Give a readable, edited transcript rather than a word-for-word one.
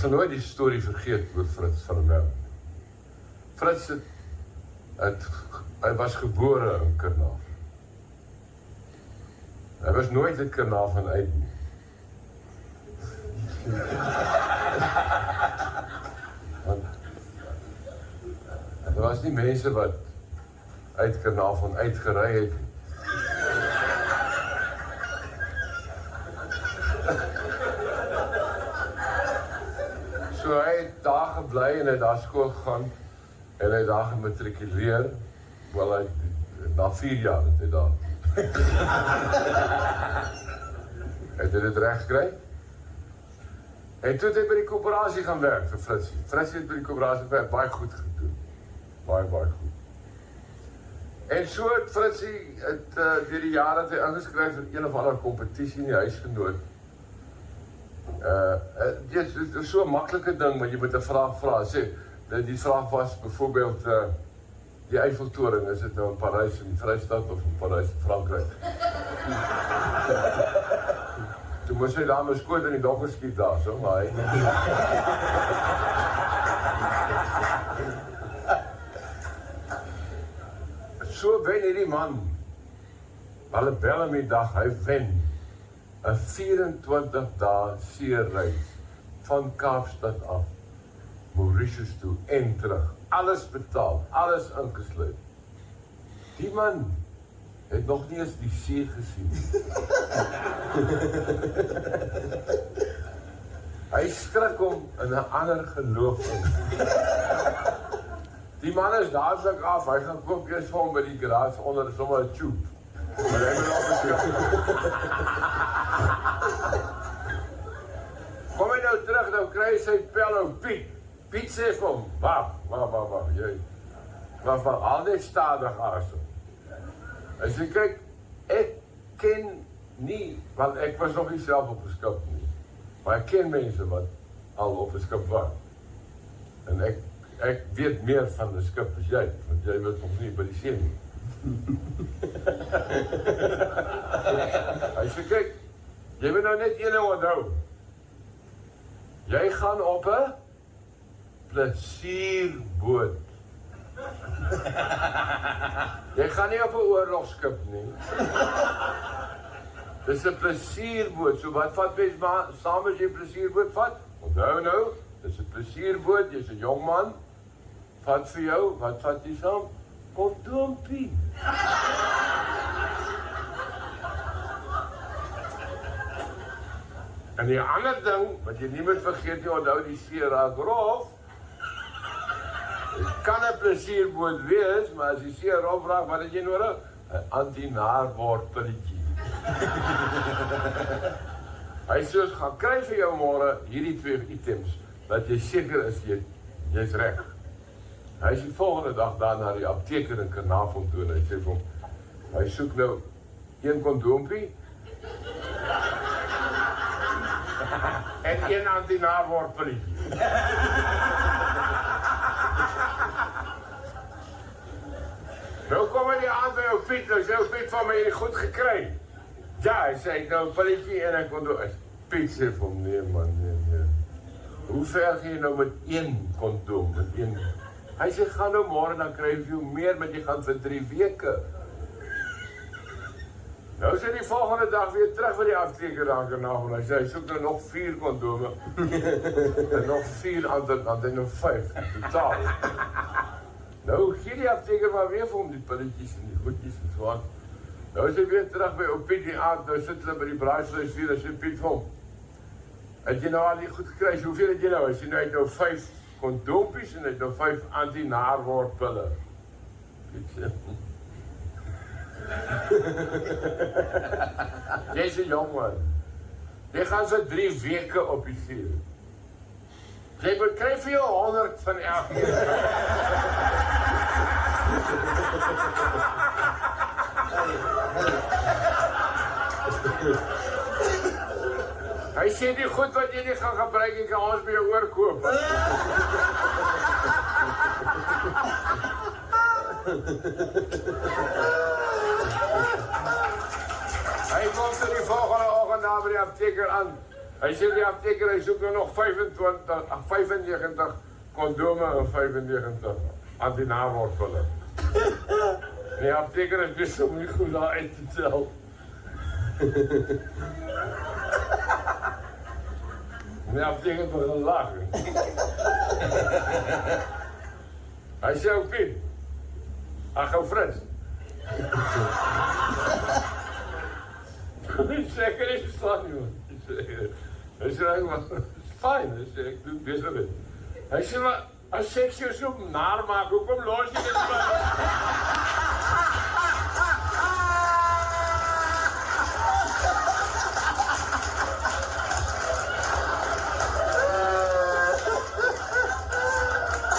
sal nooit die storie vergeet oor Fritz van der Merwe. Fritz hy was gebore in Kurnaaf. Hy was nooit in Kurnaaf van uit nie. Want daar was nie mense wat uit Kurnaaf van uitgery het nie. So hy het daar gebly en hy het daar skool gegaan en hy het daar gematrikuleer, wel hy, na 4 jaar het hy daar. Het hy dit reg gekry? En toe het hy by die koöperasie gaan werk vir Fritsie. Fritsie het by die koöperasie werk baie goed gedoen. Baie goed. En so het Fritsie, deur die jare het hy ingeskryf vir een of ander kompetisie in die huisgenoot. Dit is so 'n maklike ding, want jy moet 'n vraag vra. Sê, die vraag was byvoorbeeld, die Eiffeltoring, is dit nou in Parys in die Vrystaat of in Parys in Frankryk? Toe moes hy daar my skoot in die donker skiet daar, so, maar hy... So wen hierdie man, hulle bel hom die dag, hy wen 'n 24 dae seereis van Kaapstad af, Mauritius toe en terug. Alles betaal, alles ingesluit. Die man het nog nie eens die see gesien. Hy skrik hom in 'n ander geloof in. Die man is dadelik af, hy gaan koop eers vir hom by die garage onder sommer 'n tube. Maar hy moet opgesê. Kom hy nou terug, nou kry hy sy pello, Piet. Piet sê vir hom, wag, jy. Wag, haal net stadig asem. Hy sê, kyk, ek ken nie, want ek was nog nie self op 'n skip nie, maar ek ken mense wat al op 'n skip was. En ek weet meer van 'n skip as jy, want jy was nog nie by die see nie. Hy sê, kyk, jy moet nou net een ding onthou. Jy gaan op 'n plesierboot. Jy gaan nie op 'n oorlogskip nie. Dis 'n plesierboot, so wat vat mens maar saam as jy 'n plesierboot vat? Onthou nou, dis 'n plesierboot, jy's 'n jong man. Vat vir jou, wat vat jy saam? Kondoompie. En die ander ding, wat jy nie moet vergeet nie, onthou die see raak rof. Het kan 'n plesierboot wees, maar as die see rof raak, wat het jy nodig? 'n anti-naarwoordpilletjie. Hy sê, ons gaan kry vir jou môre hierdie 2 items, dat jy seker is, jy's reg. Hy is die volgende dag daar na die apteker in Kurnaaf toe en hy sê vir hom, hy soek nou 1 kondoompie en 1 anti-naarwoordpilletjie. Nou kom hy die aand by jou Piet, nou sê jou Piet van my hierdie goed gekry. Ja, hy sê, ek nou 'n pilletjie en 'n kondoom. Piet sê vir hom, nee man, nee. Hoe ver gaan jy nou met 1 kondoom, met 1? Hy sê, gaan nou môre, dan kry jy meer, want jy gaan vir 3 weke. Nou sê die volgende dag weer terug by die apteker daar Kurnaaf, en hy sê, hy soek nou nog 4 kondome, en nog 4 ander, dan het hy nou 5, totaal. Nou gee die apteker maar weer vir hom die pilletjies en die goedjies en so aan. Nou is hy weer terug by op Piet die aand, nou sit hulle by die braaivleis weer, en sê Piet vir hom, het jy nou al die goed gekry, hoeveel het jy nou? Hy sê, nou het nou 5 kondoompies en het nou 5 anti-naarwoordpille. Piet sê, jy is 'n jong man, jy gaan vir 3 weke op die see. Jy moet kry vir jou 100 van elke. Hy sê die goed wat jy nie gaan gebruik, jy kan ons by jou oorkoop. Hy kom vir die volgende oggend daar by die apteker aan. Hij zegt die apteker, hij zoekt er nog 95 condomen en 95 antinawortelen. Die apteker is best wel niet goed aan uit te tellen. Die apteker toch een lachen. Hij zei ook Piet, hij gaat Frans. Ik zeg, er is staan, jongen. Hij zei, maar het is fijn. Hij zei, ik doe het best wel. Hij zei, maar als seks je zo naar maakt, hoe kom los je dit?